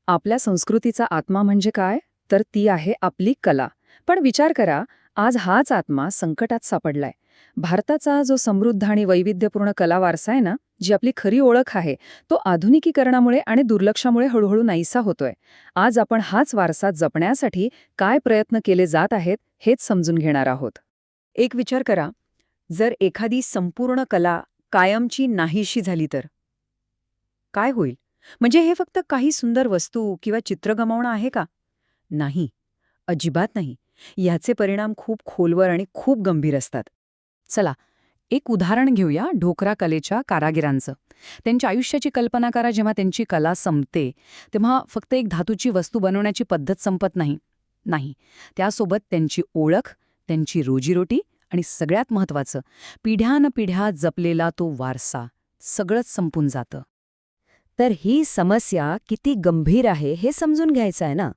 आपल्या संस्कृतीचा आत्मा म्हणजे काय? तर ती आहे आपली कला. पण विचार करा, आज हाच आत्मा संकटात सापडलाय. भारताचा जो समृद्ध आणि वैविध्यपूर्ण कला वारसा आहे ना, जी आपली खरी ओळख आहे, तो आधुनिकीकरणामुळे आणि दुर्लक्षामुळे हळूहळू नाहीसा होतोय. आज आपण हाच वारसा जपण्यासाठी काय प्रयत्न केले जात आहेत, हेच समजून घेणार आहोत. एक विचार करा, जर एखादी संपूर्ण कला कायमची नाहीशी झाली तर काय होईल? म्हणजे हे फक्त काही सुंदर वस्तू किंवा चित्र गमावणं आहे का? नाही, अजिबात नाही. याचे परिणाम खूप खोलवर आणि खूप गंभीर असतात. चला, एक उदाहरण घेऊया ढोकरा कलेच्या कारागिरांचं. त्यांच्या आयुष्याची कल्पना करा. जेव्हा त्यांची कला संपते, तेव्हा फक्त एक धातूची वस्तू बनवण्याची पद्धत संपत नाही. नाही, त्यासोबत त्यांची ओळख, त्यांची रोजीरोटी आणि सगळ्यात महत्त्वाचं, पिढ्यानपिढ्या जपलेला तो वारसा, सगळंच संपून जातं. तर ही समस्या किती गंभीर आहे हे समजून घ्यायचं आहे ना.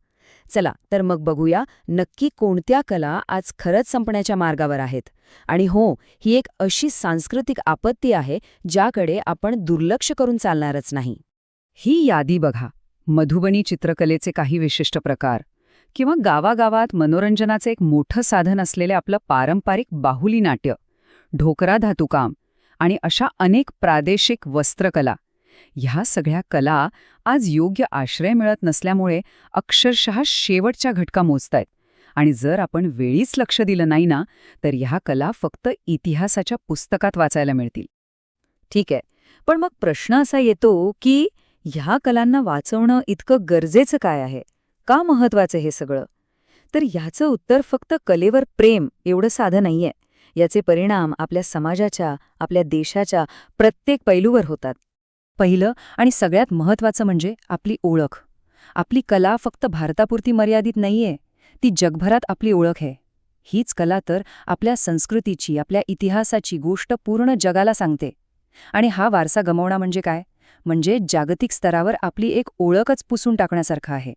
चला तर मग बघूया नक्की कोणत्या कला आज खरंच संपण्याच्या मार्गावर आहेत. आणि हो, ही एक अशी सांस्कृतिक आपत्ती आहे ज्याकडे आपण दुर्लक्ष करून चालणारच नाही. ही यादी बघा. मधुबनी चित्रकलेचे काही विशिष्ट प्रकार, किंवा गावागावात मनोरंजनाचे एक मोठं साधन असलेले आपलं पारंपरिक बाहुली नाट्य, ढोकरा धातुकाम आणि अशा अनेक प्रादेशिक वस्त्रकला. ह्या सगळ्या कला आज योग्य आश्रय मिळत नसल्यामुळे अक्षरशः शेवटच्या घटका मोजतायत. आणि जर आपण वेळीच लक्ष दिलं नाही ना, तर ह्या कला फक्त इतिहासाच्या पुस्तकात वाचायला मिळतील. ठीक आहे, पण मग प्रश्न असा येतो की ह्या कलांना वाचवणं इतकं गरजेचं काय आहे? का महत्वाचं हे सगळं? तर ह्याचं उत्तर फक्त कलेवर प्रेम एवढं साधं नाहीये. याचे परिणाम आपल्या समाजाच्या, आपल्या देशाच्या प्रत्येक पैलूवर होतात. पहिलं आणि सगळ्यात महत्त्वाचं म्हणजे आपली ओळख. आपली कला फक्त भारतापुरती मर्यादित नाहीये, ती जगभरात आपली ओळख आहे. हीच कला तर आपल्या संस्कृतीची, आपल्या इतिहासाची गोष्ट पूर्ण जगाला सांगते. आणि हा वारसा गमावणं म्हणजे काय? म्हणजे जागतिक स्तरावर आपली एक ओळखच पुसून टाकण्यासारखं आहे.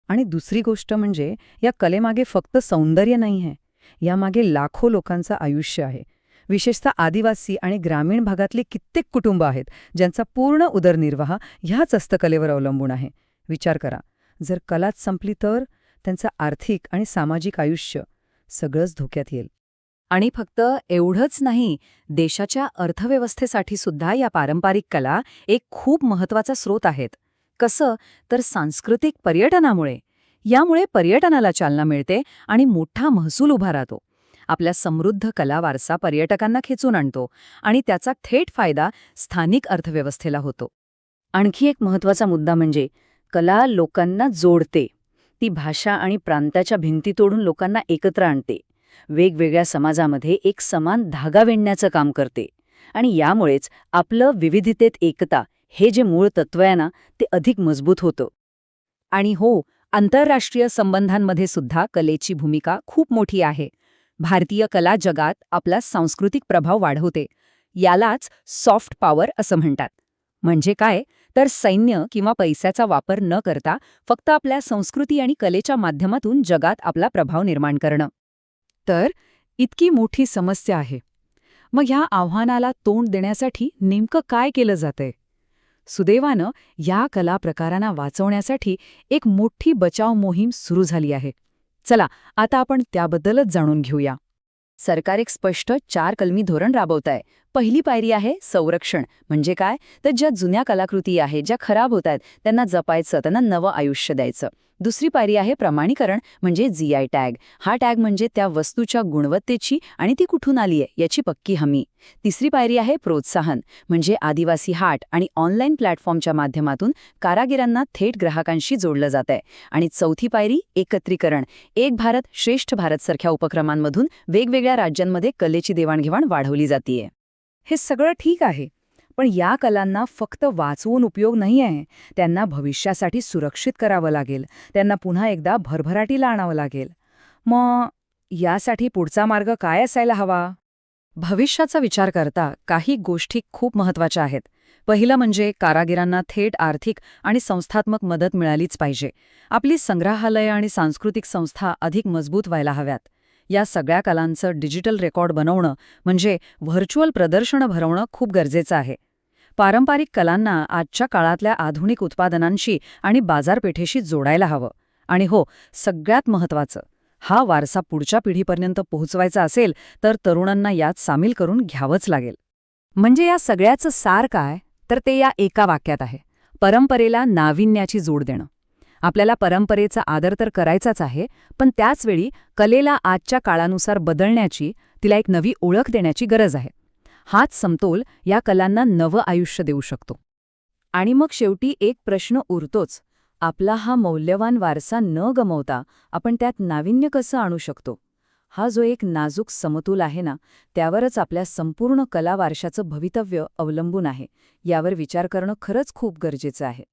आणि दुसरी गोष्ट म्हणजे या कलेमागे फक्त सौंदर्य नाही आहे, यामागे लाखो लोकांचं आयुष्य आहे. विशेषतः आदिवासी आणि ग्रामीण भागातले कित्येक कुटुंब आहेत ज्यांचा पूर्ण उदरनिर्वाह ह्याच हस्तकलेवर अवलंबून आहे. विचार करा, जर कलाच संपली तर त्यांचं आर्थिक आणि सामाजिक आयुष्य सगळंच धोक्यात येईल. आणि फक्त एवढंच नाही, देशाच्या अर्थव्यवस्थेसाठी सुद्धा या पारंपरिक कला एक खूप महत्वाचा स्रोत आहेत. कसं? तर सांस्कृतिक पर्यटनामुळे. यामुळे पर्यटनाला चालना मिळते आणि मोठा महसूल उभा राहतो. आपल्या समृद्ध कला वारसा पर्यटकांना खेचून आणतो आणि त्याचा थेट फायदा स्थानिक अर्थव्यवस्थेला होतो. आणखी एक महत्त्वाचा मुद्दा म्हणजे कला लोकांना जोडते. ती भाषा आणि प्रांताच्या भिंती तोडून लोकांना एकत्र आणते. वेगवेगळ्या समाजामध्ये एक समान धागा विणण्याचं काम करते. आणि यामुळेच आपलं विविधतेत एकता हे जे मूळ तत्त्व आहे ना, ते अधिक मजबूत होतं. आणि हो, आंतरराष्ट्रीय संबंधांमध्ये सुद्धा कलेची भूमिका खूप मोठी आहे. भारतीय कला जगात आपला सांस्कृतिक प्रभाव वाढवते. यालाच सॉफ्ट पॉवर असं म्हणतात. म्हणजे काय? तर सैन्य किंवा पैशाचा वापर न करता फक्त आपल्या संस्कृती आणि कलेच्या माध्यमातून जगात आपला प्रभाव निर्माण करणं. तर इतकी मोठी समस्या आहे. मग ह्या आव्हानाला तोंड देण्यासाठी नेमकं काय केलं जातंय? सुदैवानं या कला प्रकारांना वाचवण्यासाठी एक मोठी बचाव मोहीम सुरू झाली आहे. चला, आता आपण त्याबद्दलच जाणून घेऊया. सरकार एक स्पष्ट 4 कलमी धोरण राबवत आहे. पहिली पायरी आहे संरक्षण. म्हणजे काय? तर ज्या जुन्या कलाकृती आहेत, ज्या खराब होत आहेत, त्यांना जपायचं, त्यांना नवं आयुष्य द्यायचं. दुसरी पायरी आहे प्रमाणीकरण, म्हणजे GI टॅग. हा टॅग म्हणजे त्या वस्तूच्या गुणवत्तेची आणि ती कुठून आली आहे याची पक्की हमी. तिसरी पायरी आहे प्रोत्साहन, म्हणजे आदिवासी हाट आणि ऑनलाईन प्लॅटफॉर्मच्या माध्यमातून कारागिरांना थेट ग्राहकांशी जोडलं जात आहे. आणि चौथी पायरी एकत्रीकरण. एक भारत श्रेष्ठ भारत सारख्या उपक्रमांमधून वेगवेगळ्या राज्यांमध्ये कलेची देवाणघेवाण वाढवली जातीये. हे सगळं ठीक आहे, पण या कलांना फक्त वाचवून उपयोग नाही आहे. त्यांना भविष्यासाठी सुरक्षित करावं लागेल. त्यांना पुन्हा एकदा भरभराटीला आणावं लागेल. मग यासाठी पुढचा मार्ग काय असायला हवा? भविष्याचा विचार करता काही गोष्टी खूप महत्त्वाच्या आहेत. पहिलं म्हणजे कारागिरांना थेट आर्थिक आणि संस्थात्मक मदत मिळालीच पाहिजे. आपली संग्रहालय आणि सांस्कृतिक संस्था अधिक मजबूत व्हायला हव्यात. या सगळ्या कलांचं डिजिटल रेकॉर्ड बनवणं, म्हणजे व्हर्च्युअल प्रदर्शनं भरवणं खूप गरजेचं आहे. पारंपरिक कलांना आजच्या काळातल्या आधुनिक उत्पादनांशी आणि बाजारपेठेशी जोडायला हवं. आणि हो, सगळ्यात महत्त्वाचं, हा वारसा पुढच्या पिढीपर्यंत पोहोचवायचा असेल तर तरुणांना यात सामील करून घ्यावंच लागेल. म्हणजे या सगळ्याचं सार काय, तर ते या एका वाक्यात आहे: परंपरेला नाविन्याची जोड देणं. आपल्याला परंपरेचा आदर तर करायचाच आहे, पण त्याचवेळी कलेला आजच्या काळानुसार बदलण्याची, तिला एक नवी ओळख देण्याची गरज आहे. हाच समतोल या कलांना नवं आयुष्य देऊ शकतो. आणि मग शेवटी एक प्रश्न उरतोच: आपला हा मौल्यवान वारसा न गमावता आपण त्यात नाविन्य कसं आणू शकतो? हा जो एक नाजूक समतोल आहे ना, त्यावरच आपल्या संपूर्ण कला वारशाचं भवितव्य अवलंबून आहे. यावर विचार करणं खरंच खूप गरजेचं आहे.